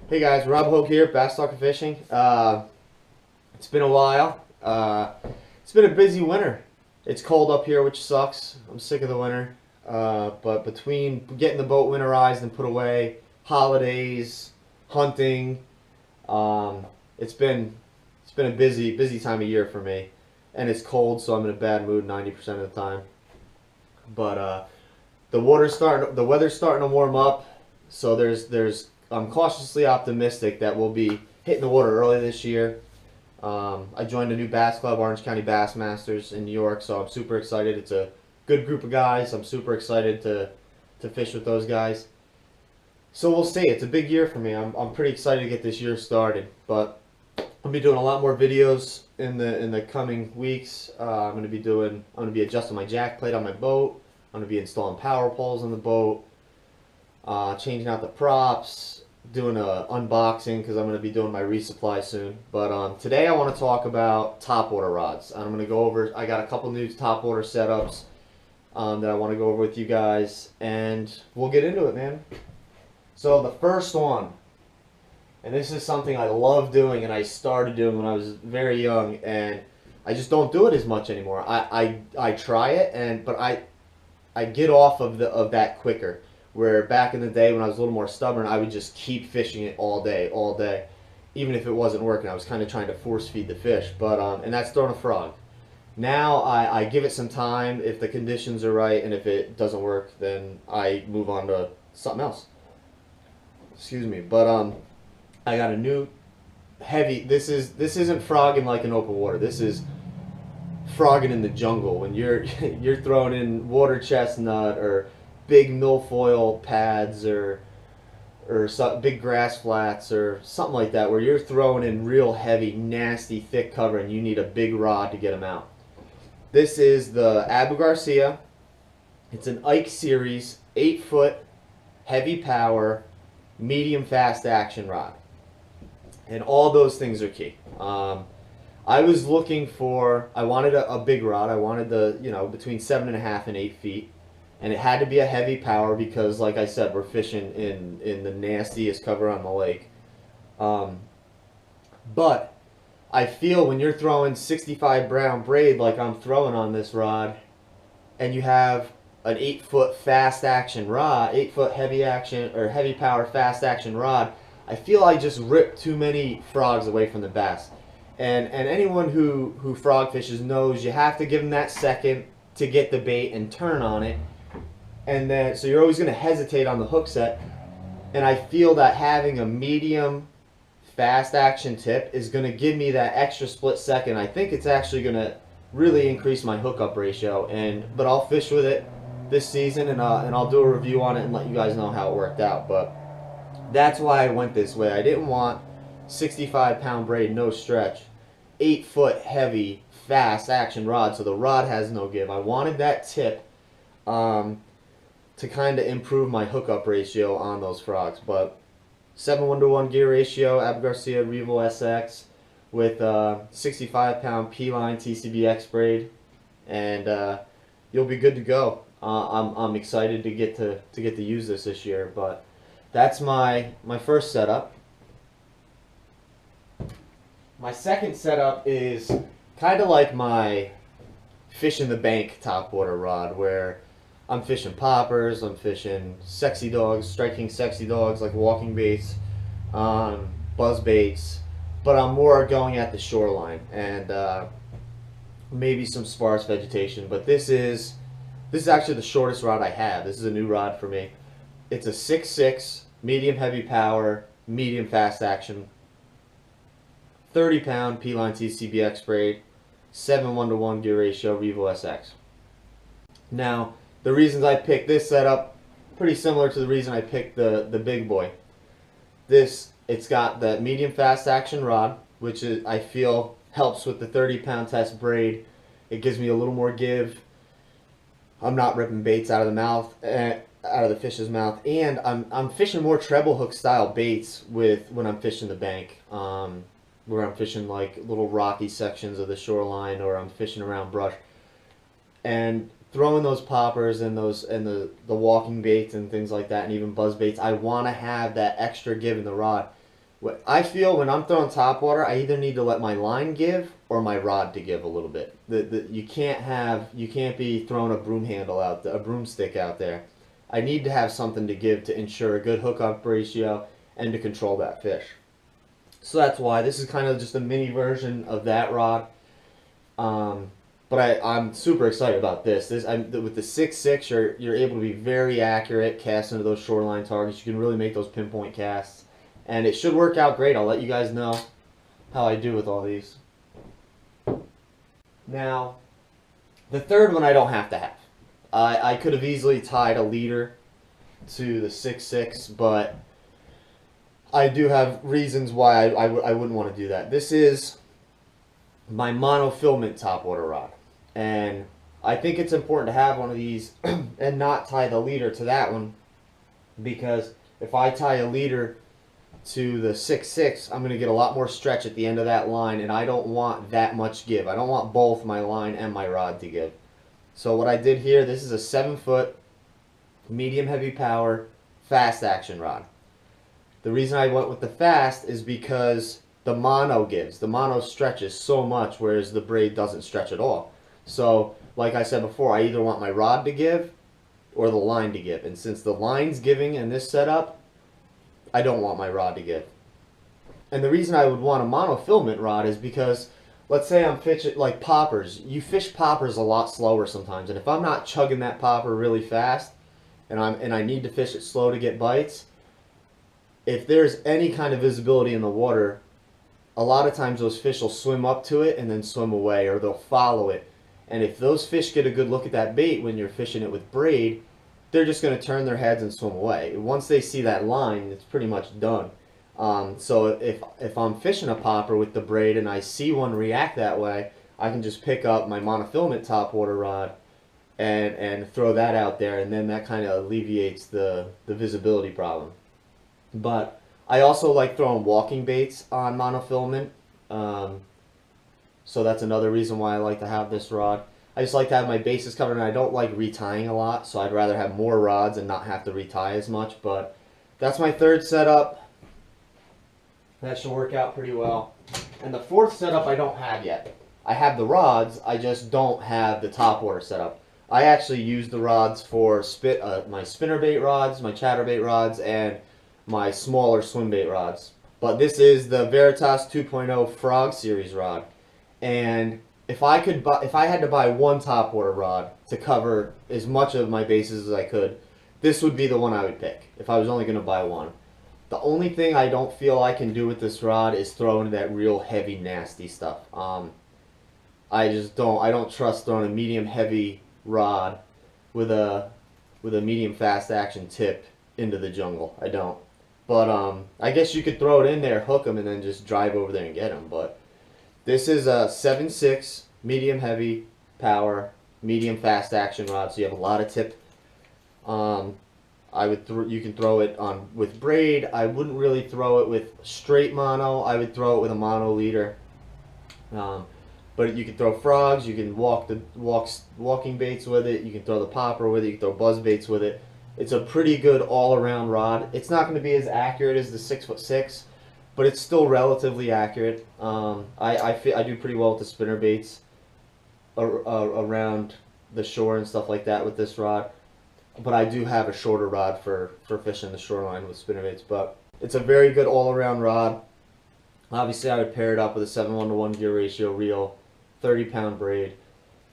Hey guys, Rob Hogue here, Bass Talking Fishing. It's been a while. It's been a busy winter. It's cold up here, which sucks. I'm sick of the winter. But between getting the boat winterized and put away, holidays, hunting, um, it's been it's been a busy time of year for me. And it's cold, so I'm in a bad mood 90% of the time. But the weather's starting to warm up, so I'm cautiously optimistic that we'll be hitting the water early this year. I joined a new bass club, Orange County Bass Masters in New York, so I'm super excited. It's a good group of guys. I'm super excited to fish with those guys. So we'll see. It's a big year for me. I'm pretty excited to get this year started. But I'll be doing a lot more videos in the coming weeks. I'm gonna be adjusting my jack plate on my boat. I'm gonna be installing power poles on the boat, changing out the props, doing a unboxing because I'm going to be doing my resupply soon. But today I want to talk about topwater rods. I'm going to go over. I got a couple new topwater setups that I want to go over with you guys, and we'll get into it, man. So the first one, and this is something I love doing, and I started doing when I was very young, and I just don't do it as much anymore. I try it, but I get off of that quicker. Where back in the day when I was a little more stubborn, I would just keep fishing it all day, even if it wasn't working. I was kind of trying to force feed the fish, and that's throwing a frog. Now I give it some time. If the conditions are right, and if it doesn't work, then I move on to something else. Excuse me, but I got a new heavy. This isn't frogging like in open water. This is frogging in the jungle when you're you're throwing in water chestnut or big milfoil pads or some big grass flats or something like that, where you're throwing in real heavy, nasty, thick cover and you need a big rod to get them out. This is the Abu Garcia. It's an Ike series, 8-foot, heavy power, medium fast action rod, and all those things are key. I was looking for. I wanted a big rod. I wanted between 7.5 and 8 feet. And it had to be a heavy power because, like I said, we're fishing in the nastiest cover on the lake. But I feel when you're throwing 65 brown braid like I'm throwing on this rod, and you have an 8-foot fast action rod, 8-foot heavy action or heavy power fast action rod, I feel I just ripped too many frogs away from the bass. And anyone who frog fishes knows you have to give them that second to get the bait and turn on it. And then, so you're always going to hesitate on the hook set. And I feel that having a medium fast action tip is going to give me that extra split second. I think it's actually going to really increase my hookup ratio. But I'll fish with it this season, and I'll do a review on it and let you guys know how it worked out. But that's why I went this way. I didn't want 65-pound braid, no stretch, 8-foot heavy fast action rod, so the rod has no give. I wanted that tip to kind of improve my hookup ratio on those frogs. But 7:1 gear ratio, Abu Garcia Revo SX with 65-pound P-line TCBX braid, and you'll be good to go. I'm excited to get to use this year. But that's my first setup. My second setup is kind of like my fish in the bank topwater rod, where I'm fishing poppers, I'm fishing sexy dogs, striking sexy dogs like walking baits, buzz baits, but I'm more going at the shoreline and maybe some sparse vegetation. But this is actually the shortest rod I have. This is a new rod for me. It's a 6.6 medium heavy power, medium fast action, 30-pound P-line TCBX braid, 7:1 gear ratio Revo SX. Now, the reasons I picked this setup, pretty similar to the reason I picked the big boy. It's got the medium fast action rod, which I feel helps with the 30-pound test braid. It gives me a little more give. I'm not ripping baits out of the fish's mouth, and I'm fishing more treble hook style baits when I'm fishing the bank. Where I'm fishing like little rocky sections of the shoreline, or I'm fishing around brush. And throwing those poppers and the walking baits and things like that, and even buzz baits, I want to have that extra give in the rod. What I feel when I'm throwing top water, I either need to let my line give or my rod to give a little bit. You can't be throwing a broom handle out there, a broomstick out there. I need to have something to give to ensure a good hookup ratio and to control that fish. So that's why this is kind of just a mini version of that rod. But I'm super excited about this. With the 6.6, you're able to be very accurate casting into those shoreline targets. You can really make those pinpoint casts. And it should work out great. I'll let you guys know how I do with all these. Now, the third one I don't have to have. I could have easily tied a leader to the 6.6, but I do have reasons why I wouldn't want to do that. This is my monofilament topwater rod. And I think it's important to have one of these and not tie the leader to that one, because if I tie a leader to the 6.6, I'm going to get a lot more stretch at the end of that line, and I don't want that much give. I don't want both my line and my rod to give. So what I did here, this is a 7-foot medium heavy power fast action rod. The reason I went with the fast is because the mono gives. The mono stretches so much, whereas the braid doesn't stretch at all. So, like I said before, I either want my rod to give or the line to give. And since the line's giving in this setup, I don't want my rod to give. And the reason I would want a monofilament rod is because, let's say I'm fishing like poppers. You fish poppers a lot slower sometimes. And if I'm not chugging that popper really fast, and I need to fish it slow to get bites, if there's any kind of visibility in the water, a lot of times those fish will swim up to it and then swim away, or they'll follow it. And if those fish get a good look at that bait when you're fishing it with braid, they're just going to turn their heads and swim away. Once they see that line, it's pretty much done. So if I'm fishing a popper with the braid and I see one react that way, I can just pick up my monofilament topwater rod and throw that out there, and then that kind of alleviates the visibility problem. But I also like throwing walking baits on monofilament. So that's another reason why I like to have this rod. I just like to have my bases covered, and I don't like retying a lot, so I'd rather have more rods and not have to retie as much. But that's my third setup. That should work out pretty well. And the fourth setup I don't have yet. I have the rods, I just don't have the topwater setup. I actually use the rods for my spinnerbait rods, my chatterbait rods, and my smaller swim bait rods. But this is the Veritas 2.0 Frog Series rod. And if I had to buy one topwater rod to cover as much of my bases as I could, this would be the one I would pick if I was only going to buy one. The only thing I don't feel I can do with this rod is throw into that real heavy, nasty stuff. I don't trust throwing a medium heavy rod with a medium fast action tip into the jungle. I don't. But I guess you could throw it in there, hook them, and then just drive over there and get them. But this is a 7.6 medium heavy power, medium fast action rod, so you have a lot of tip. You can throw it on with braid. I wouldn't really throw it with straight mono. I would throw it with a mono leader. But you can throw frogs. You can walking baits with it. You can throw the popper with it. You can throw buzz baits with it. It's a pretty good all-around rod. It's not going to be as accurate as the 6'6", but it's still relatively accurate. I do pretty well with the spinner baits around the shore and stuff like that with this rod. But I do have a shorter rod for fishing the shoreline with spinner baits. But it's a very good all-around rod. Obviously, I would pair it up with a 7:1 gear ratio reel, 30-pound braid,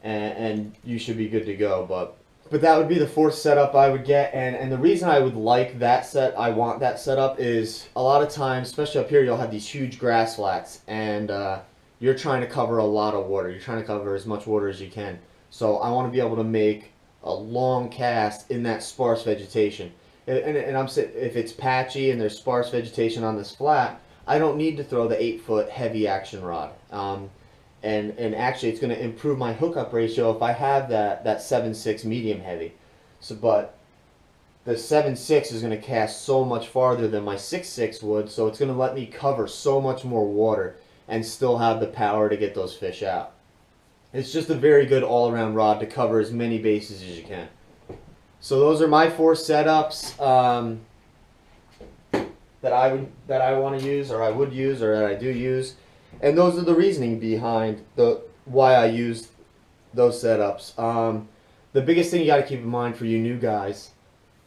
and you should be good to go. But that would be the fourth setup I would get, and the reason I would like that I want that setup is a lot of times, especially up here, you'll have these huge grass flats, and you're trying to cover a lot of water. You're trying to cover as much water as you can. So I want to be able to make a long cast in that sparse vegetation. And if it's patchy and there's sparse vegetation on this flat, I don't need to throw the 8-foot heavy action rod. And actually, it's going to improve my hookup ratio if I have that 7.6 medium heavy. But the 7.6 is going to cast so much farther than my 6.6 would, so it's going to let me cover so much more water and still have the power to get those fish out. It's just a very good all-around rod to cover as many bases as you can. So those are my 4 setups. that I want to use, or I would use, or that I do use, and those are the reasoning behind the why I use those setups. The biggest thing you got to keep in mind for you new guys,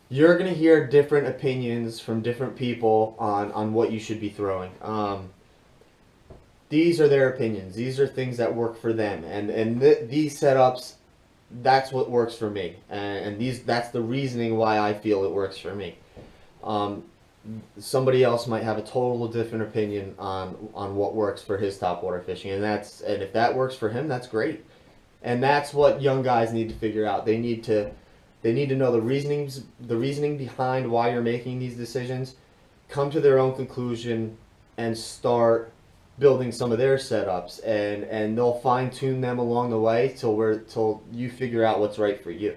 you're gonna hear different opinions from different people on what you should be throwing. These are their opinions. These are things that work for them, and these setups, that's what works for me, and that's the reasoning why I feel it works for me. Somebody else might have a total different opinion on what works for his topwater fishing, and if that works for him, that's great. And that's what young guys need to figure out. They need to know the reasoning behind why you're making these decisions, come to their own conclusion, and start building some of their setups, and they'll fine tune them along the way till you figure out what's right for you.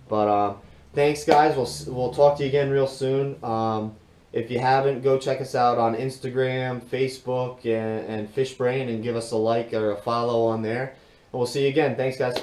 But thanks, guys. We'll talk to you again real soon. If you haven't, go check us out on Instagram, Facebook, and Fishbrain, and give us a like or a follow on there. And we'll see you again. Thanks, guys.